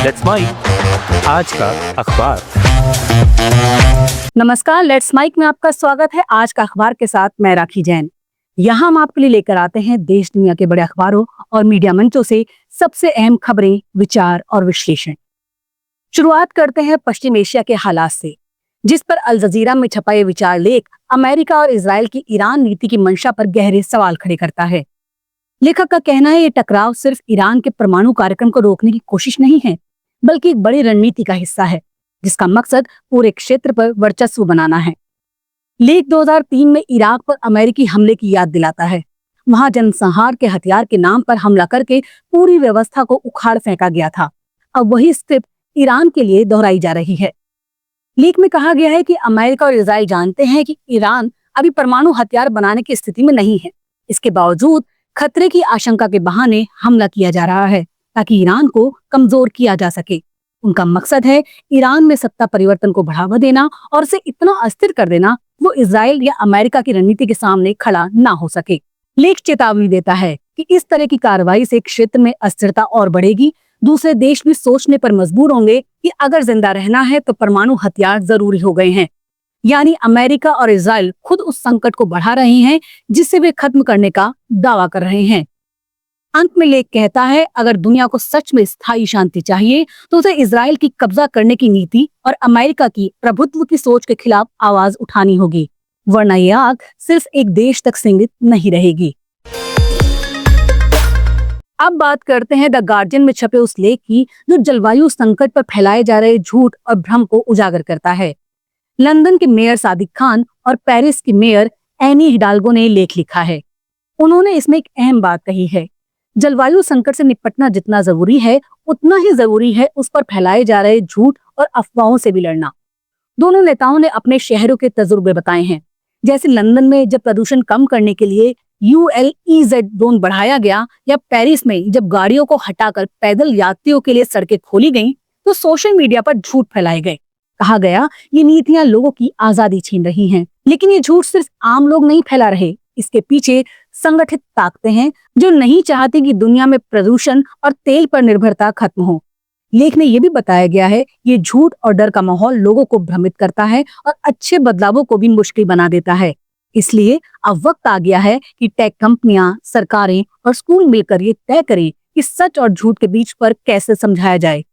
Let's mic आज का अखबार। नमस्कार, लेट्स माइक में आपका स्वागत है। आज का अखबार के साथ मैं राखी जैन। यहाँ हम आपके लिए लेकर आते हैं देश दुनिया के बड़े अखबारों और मीडिया मंचों से सबसे अहम खबरें, विचार और विश्लेषण। शुरुआत करते हैं पश्चिम एशिया के हालात से, जिस पर अल जजीरा में छपा ये विचार लेख अमेरिका और इजराइल की ईरान नीति की मंशा पर गहरे सवाल खड़े करता है। लेखक का कहना है ये टकराव सिर्फ ईरान के परमाणु कार्यक्रम को रोकने की कोशिश नहीं है, बल्कि एक बड़ी रणनीति का हिस्सा है, जिसका मकसद पूरे क्षेत्र पर वर्चस्व बनाना है। लेख 2003 में इराक पर अमेरिकी हमले की याद दिलाता है। वहां जनसंहार के हथियार के नाम पर हमला करके पूरी व्यवस्था को उखाड़ फेंका गया था। अब वही स्क्रिप्ट ईरान के लिए दोहराई जा रही है। लेख में कहा गया है कि अमेरिका और इजराइल जानते हैं कि ईरान अभी परमाणु हथियार बनाने की स्थिति में नहीं है। इसके बावजूद खतरे की आशंका के बहाने हमला किया जा रहा है ताकि ईरान को कमजोर किया जा सके। उनका मकसद है ईरान में सत्ता परिवर्तन को बढ़ावा देना और उसे इतना अस्थिर कर देना वो इजराइल या अमेरिका की रणनीति के सामने खड़ा ना हो सके। लेख चेतावनी देता है कि इस तरह की कार्रवाई से क्षेत्र में अस्थिरता और बढ़ेगी। दूसरे देश भी सोचने पर मजबूर होंगे कि अगर जिंदा रहना है तो परमाणु हथियार जरूरी हो गए हैं। यानी अमेरिका और इजराइल खुद उस संकट को बढ़ा रहे हैं जिसे वे खत्म करने का दावा कर रहे हैं। अंत में लेख कहता है अगर दुनिया को सच में स्थायी शांति चाहिए तो उसे इजराइल की कब्जा करने की नीति और अमेरिका की प्रभुत्व की सोच के खिलाफ आवाज उठानी होगी, वरना ये आग सिर्फ एक देश तक सीमित नहीं रहेगी। अब बात करते हैं द गार्जियन में छपे उस लेख की जो जलवायु संकट पर फैलाए जा रहे झूठ और भ्रम को उजागर करता है। लंदन के मेयर सादिक खान और पेरिस की मेयर एनी हिडाल्गो ने लेख लिखा है। उन्होंने इसमें एक अहम बात कही है, जलवायु संकट से निपटना जितना जरूरी है उतना ही जरूरी है उस पर फैलाए जा रहे झूठ और अफवाहों से भी लड़ना। दोनों नेताओं ने अपने शहरों के तजुर्बे बताए हैं। जैसे लंदन में जब प्रदूषण कम करने के लिए ULEZ जोन बढ़ाया गया या पेरिस में जब गाड़ियों को हटाकर पैदल यात्रियों के लिए सड़कें खोली गईं, तो सोशल मीडिया पर झूठ फैलाए गए। कहा गया ये नीतियां लोगों की आजादी छीन रही हैं। लेकिन ये झूठ सिर्फ आम लोग नहीं फैला रहे, इसके पीछे संगठित ताकतें हैं जो नहीं चाहती कि दुनिया में प्रदूषण और तेल पर निर्भरता खत्म हो। लेख में यह भी बताया गया है ये झूठ और डर का माहौल लोगों को भ्रमित करता है और अच्छे बदलावों को भी मुश्किल बना देता है। इसलिए अब वक्त आ गया है कि टेक कंपनियां, सरकारें और स्कूल मिलकर ये तय करें कि सच और झूठ के बीच पर कैसे समझाया जाए।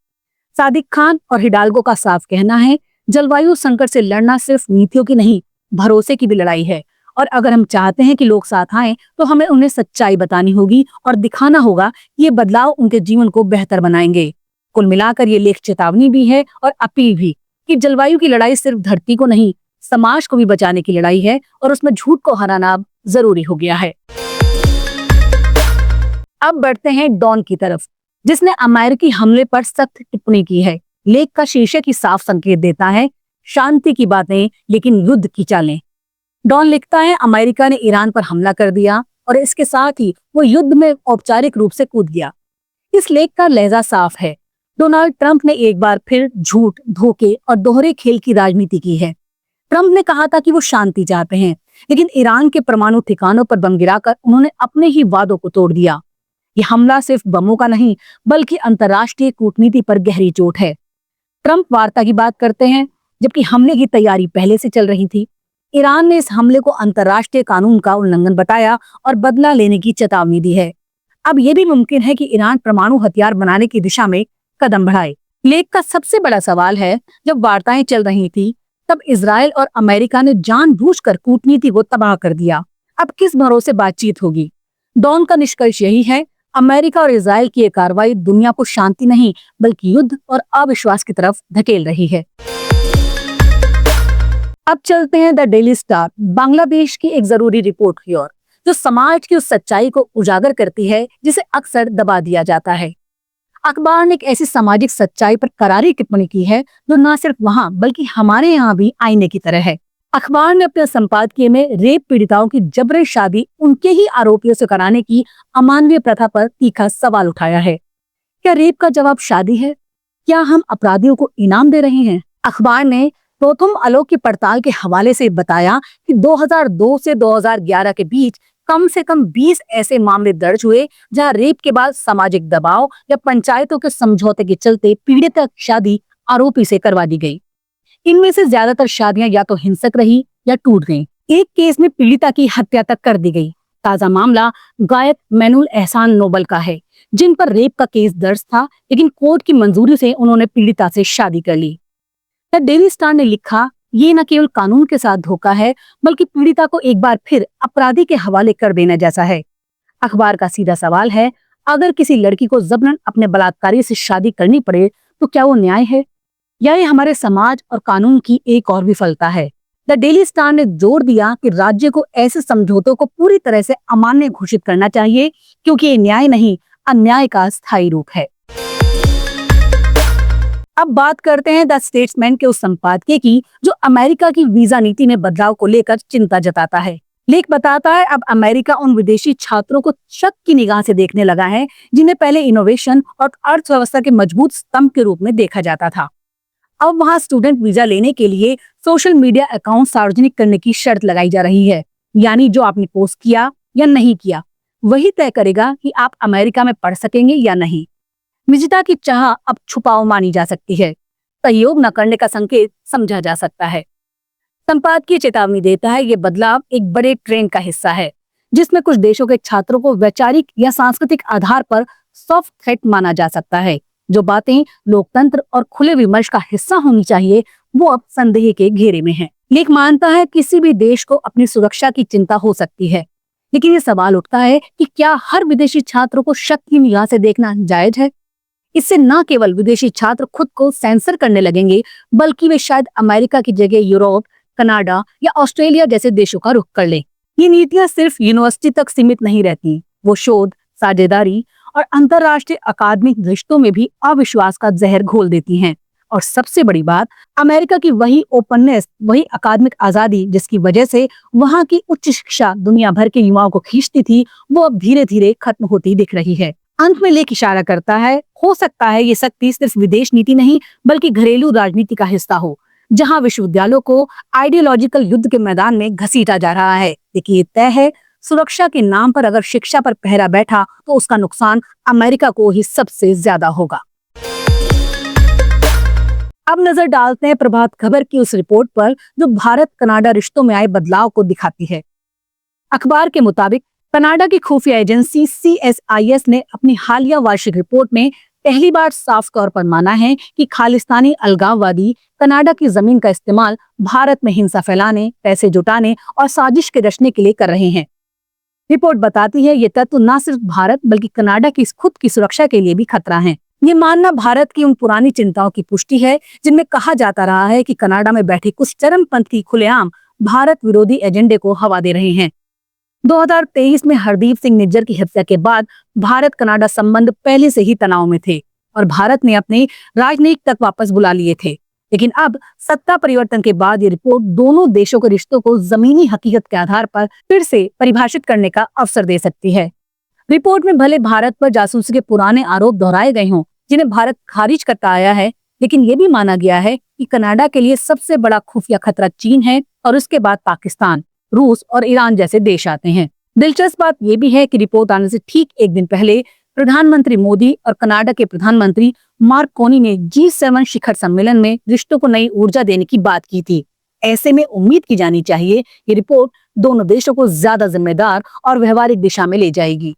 सादिक खान और हिडाल्गो का साफ कहना है जलवायु संकट से लड़ना सिर्फ नीतियों की नहीं, भरोसे की भी लड़ाई है। और अगर हम चाहते हैं कि लोग साथ आएं तो हमें उन्हें सच्चाई बतानी होगी और दिखाना होगा कि ये बदलाव उनके जीवन को बेहतर बनाएंगे। कुल मिलाकर ये लेख चेतावनी भी है और अपील भी कि जलवायु की लड़ाई सिर्फ धरती को नहीं, समाज को भी बचाने की लड़ाई है और उसमें झूठ को हराना अब जरूरी हो गया है। अब बढ़ते हैं डॉन की तरफ, जिसने अमेरिकी हमले पर सख्त टिप्पणी की है। लेख का शीर्षक ही साफ संकेत देता है, शांति की बातें लेकिन युद्ध की चालें। डॉन लिखता है अमेरिका ने ईरान पर हमला कर दिया और इसके साथ ही वो युद्ध में औपचारिक रूप से कूद गया। इस लेख का लहजा साफ है, डोनाल्ड ट्रंप ने एक बार फिर झूठ, धोखे और दोहरे खेल की राजनीति की है। ट्रंप ने कहा था कि वो शांति चाहते हैं, लेकिन ईरान के परमाणु ठिकानों पर बम गिराकर उन्होंने अपने ही वादों को तोड़ दिया। ये हमला सिर्फ बमों का नहीं बल्कि अंतर्राष्ट्रीय कूटनीति पर गहरी चोट है। ट्रंप वार्ता की बात करते हैं जबकि हमले की तैयारी पहले से चल रही थी। ईरान ने इस हमले को अंतर्राष्ट्रीय कानून का उल्लंघन बताया और बदला लेने की चेतावनी दी है। अब यह भी मुमकिन है कि ईरान परमाणु हथियार बनाने की दिशा में कदम बढ़ाए। लेख का सबसे बड़ा सवाल है, जब वार्ताएं चल रही थी तब इजराइल और अमेरिका ने जानबूझकर कूटनीति को तबाह कर दिया। अब किस भरोसे बातचीत होगी? डॉन का निष्कर्ष यही है, अमेरिका और इजराइल की ये कार्रवाई दुनिया को शांति नहीं बल्कि युद्ध और अविश्वास की तरफ धकेल रही है। अब चलते हैं द डेली स्टार, बांग्लादेश की एक जरूरी रिपोर्ट की ओर, जो समाज की उस सच्चाई को उजागर करती है जिसे अक्सर दबा दिया जाता है। अखबार ने एक ऐसी सामाजिक सच्चाई पर करारी टिप्पणी की है जो न सिर्फ वहां बल्कि हमारे यहाँ भी आईने की तरह है। अखबार ने अपने संपादकीय में रेप पीड़िताओं की जबरन शादी उनके ही आरोपियों से कराने की अमानवीय प्रथा पर तीखा सवाल उठाया है। क्या रेप का जवाब शादी है? क्या हम अपराधियों को इनाम दे रहे हैं? अखबार ने प्रथम आलोक की पड़ताल के हवाले से बताया कि 2002 से 2011 के बीच कम से कम 20 ऐसे मामले दर्ज हुए जहां रेप के बाद सामाजिक दबाव या पंचायतों के समझौते के चलते पीड़िता की शादी आरोपी से करवा दी गई। इनमें से ज्यादातर शादियां या तो हिंसक रही या टूट गईं। एक केस में पीड़िता की हत्या तक कर दी गई। ताजा मामला गायक मैनुल एहसान नोबल का है, जिन पर रेप का केस दर्ज था, लेकिन कोर्ट की मंजूरी से उन्होंने पीड़िता से शादी कर ली। द डेली स्टार ने लिखा, ये न केवल कानून के साथ धोखा है, बल्कि पीड़िता को एक बार फिर अपराधी के हवाले कर देने जैसा है। अखबार का सीधा सवाल है, अगर किसी लड़की को जबरन अपने बलात्कारी से शादी करनी पड़े तो क्या वो न्याय है, या ये हमारे समाज और कानून की एक और विफलता है? द डेली स्टार ने जोर दिया कि राज्य को ऐसे समझौतों को पूरी तरह से अमान्य घोषित करना चाहिए, क्योंकि ये न्याय नहीं, अन्याय का स्थायी रूप है। अब बात करते हैं द स्टेट्समैन के उस संपादकीय की जो अमेरिका की वीजा नीति में बदलाव को लेकर चिंता जताता है। लेख बताता है, अब अमेरिका उन विदेशी छात्रों को शक की निगाह से देखने लगा है जिन्हें पहले इनोवेशन और अर्थव्यवस्था के मजबूत स्तंभ के रूप में देखा जाता था। अब वहां स्टूडेंट वीजा लेने के लिए सोशल मीडिया अकाउंट सार्वजनिक करने की शर्त लगाई जा रही है, यानी जो आपने पोस्ट किया या नहीं किया वही तय करेगा कि आप अमेरिका में पढ़ सकेंगे या नहीं। निजता की चाह अब छुपाव मानी जा सकती है, सहयोग न करने का संकेत समझा जा सकता है। संपादकीय चेतावनी देता है, ये बदलाव एक बड़े ट्रेंड का हिस्सा है जिसमें कुछ देशों के छात्रों को वैचारिक या सांस्कृतिक आधार पर सॉफ्ट थ्रेट माना जा सकता है। जो बातें लोकतंत्र और खुले विमर्श का हिस्सा होनी चाहिए वो अब संदेह के घेरे में है। लेख मानता है किसी भी देश को अपनी सुरक्षा की चिंता हो सकती है, लेकिन ये सवाल उठता है कि क्या हर विदेशी छात्र को शक की निगाह से देखना जायज है? इससे न केवल विदेशी छात्र खुद को सेंसर करने लगेंगे, बल्कि वे शायद अमेरिका की जगह यूरोप, कनाडा या ऑस्ट्रेलिया जैसे देशों का रुख कर लें। ये नीतियां सिर्फ यूनिवर्सिटी तक सीमित नहीं रहती, वो शोध, साझेदारी और अंतर्राष्ट्रीय अकादमिक रिश्तों में भी अविश्वास का जहर घोल देती हैं। और सबसे बड़ी बात, अमेरिका की वही ओपननेस, वही अकादमिक आजादी जिसकी वजह से वहां की उच्च शिक्षा दुनिया भर के युवाओं को खींचती थी, वो अब धीरे धीरे खत्म होती दिख रही है। अंत में लेख इशारा करता है, हो सकता है ये सख्ती सिर्फ विदेश नीति नहीं बल्कि घरेलू राजनीति का हिस्सा हो, जहां विश्वविद्यालयों को आइडियोलॉजिकल युद्ध के मैदान में घसीटा जा रहा है। देखिए, ये तय है, सुरक्षा के नाम पर अगर शिक्षा पर पहरा बैठा तो उसका नुकसान अमेरिका को ही सबसे ज्यादा होगा। अब नजर डालते हैं प्रभात खबर की उस रिपोर्ट पर जो भारत कनाडा रिश्तों में आए बदलाव को दिखाती है। अखबार के मुताबिक कनाडा की खुफिया एजेंसी CSIS ने अपनी हालिया वार्षिक रिपोर्ट में पहली बार साफ तौर पर माना है कि खालिस्तानी अलगाववादी कनाडा की जमीन का इस्तेमाल भारत में हिंसा फैलाने, पैसे जुटाने और साजिश के रचने के लिए कर रहे हैं। रिपोर्ट बताती है, ये तत्व न सिर्फ भारत बल्कि कनाडा की खुद की सुरक्षा के लिए भी खतरा है। ये मानना भारत की उन पुरानी चिंताओं की पुष्टि है जिनमें कहा जाता रहा है कि कनाडा में बैठे कुछ चरमपंथी खुलेआम भारत विरोधी एजेंडे को हवा दे रहे हैं। 2023 में हरदीप सिंह निज्जर की हत्या के बाद भारत कनाडा संबंध पहले से ही तनाव में थे और भारत ने अपने राजनयिक तक वापस बुला लिए थे। लेकिन अब सत्ता परिवर्तन के बाद ये रिपोर्ट दोनों देशों के रिश्तों को जमीनी हकीकत के आधार पर फिर से परिभाषित करने का अवसर दे सकती है। रिपोर्ट में भले भारत पर जासूसी के पुराने आरोप दोहराए गए हों जिन्हें भारत खारिज करता आया है, लेकिन ये भी माना गया है कि कनाडा के लिए सबसे बड़ा खुफिया खतरा चीन है और उसके बाद पाकिस्तान, रूस और ईरान जैसे देश आते हैं। दिलचस्प बात यह भी है कि रिपोर्ट आने से ठीक एक दिन पहले प्रधानमंत्री मोदी और कनाडा के प्रधानमंत्री मार्क कोनी ने G7 शिखर सम्मेलन में रिश्तों को नई ऊर्जा देने की बात की थी। ऐसे में उम्मीद की जानी चाहिए ये रिपोर्ट दोनों देशों को ज्यादा जिम्मेदार और व्यवहारिक दिशा में ले जाएगी।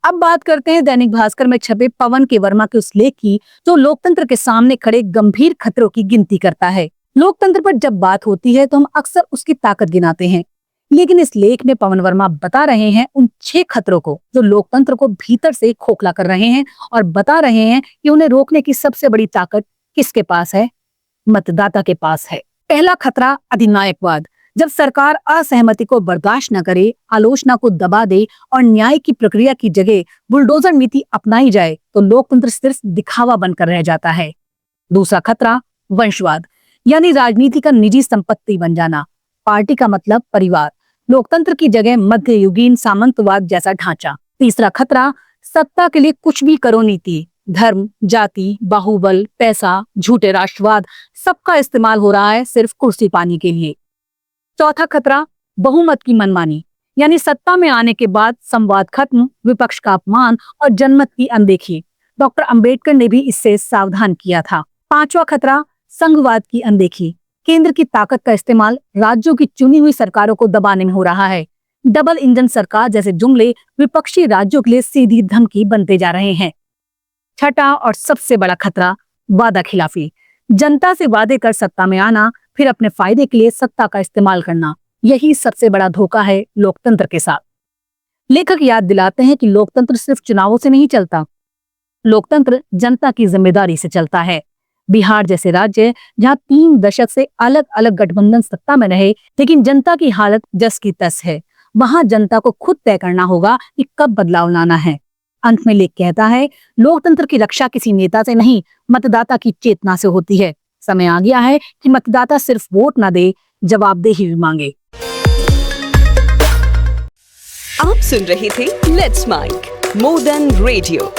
अब बात करते हैं दैनिक भास्कर में छपे पवन के वर्मा के उस लेख की जो लोकतंत्र के सामने खड़े गंभीर खतरों की गिनती करता है। लोकतंत्र पर जब बात होती है तो हम अक्सर उसकी ताकत गिनाते हैं, लेकिन इस लेख में पवन वर्मा बता रहे हैं उन 6 खतरों को जो लोकतंत्र को भीतर से खोखला कर रहे हैं और बता रहे हैं कि उन्हें रोकने की सबसे बड़ी ताकत किसके पास है? मतदाता के पास है। पहला खतरा अधिनायकवाद। जब सरकार असहमति को बर्दाश्त न करे, आलोचना को दबा दे और न्याय की प्रक्रिया की जगह बुलडोजर नीति अपनाई जाए तो लोकतंत्र सिर्फ दिखावा बनकर रह जाता है। दूसरा खतरा वंशवाद, यानी राजनीति का निजी संपत्ति बन जाना। पार्टी का मतलब परिवार, लोकतंत्र की जगह मध्ययुगीन सामंतवाद जैसा ढांचा। तीसरा खतरा सत्ता के लिए कुछ भी करो नीति, धर्म, जाति, बाहुबल, पैसा, झूठे राष्ट्रवाद, सबका इस्तेमाल हो रहा है सिर्फ कुर्सी पाने के लिए। चौथा खतरा बहुमत की मनमानी, यानी सत्ता में आने के बाद संवाद खत्म, विपक्ष का अपमान और जनमत की अनदेखी। डॉक्टर अंबेडकर ने भी इससे सावधान किया था। पांचवा खतरा, संघवाद की अनदेखी। केंद्र की ताकत का इस्तेमाल राज्यों की चुनी हुई सरकारों को दबाने में हो रहा है। डबल इंजन सरकार जैसे जुमले विपक्षी राज्यों के लिए सीधी धमकी बनते जा रहे हैं। छठा और सबसे बड़ा खतरा, वादा खिलाफी। जनता से वादे कर सत्ता में आना, फिर अपने फायदे के लिए सत्ता का इस्तेमाल करना, यही सबसे बड़ा धोखा है लोकतंत्र के साथ। लेखक याद दिलाते हैं कि लोकतंत्र सिर्फ चुनावों से नहीं चलता, लोकतंत्र जनता की जिम्मेदारी से चलता है। बिहार जैसे राज्य जहां 3 दशक से अलग अलग गठबंधन सत्ता में रहे, लेकिन जनता की हालत जस की तस है, वहां जनता को खुद तय करना होगा कि कब बदलाव लाना है। अंत में लेख कहता है, लोकतंत्र की रक्षा किसी नेता से नहीं, मतदाता की चेतना से होती है। समय आ गया है कि मतदाता सिर्फ वोट ना दे, जवाबदेही भी मांगे। आप सुन रहे थे let's mic more than radio.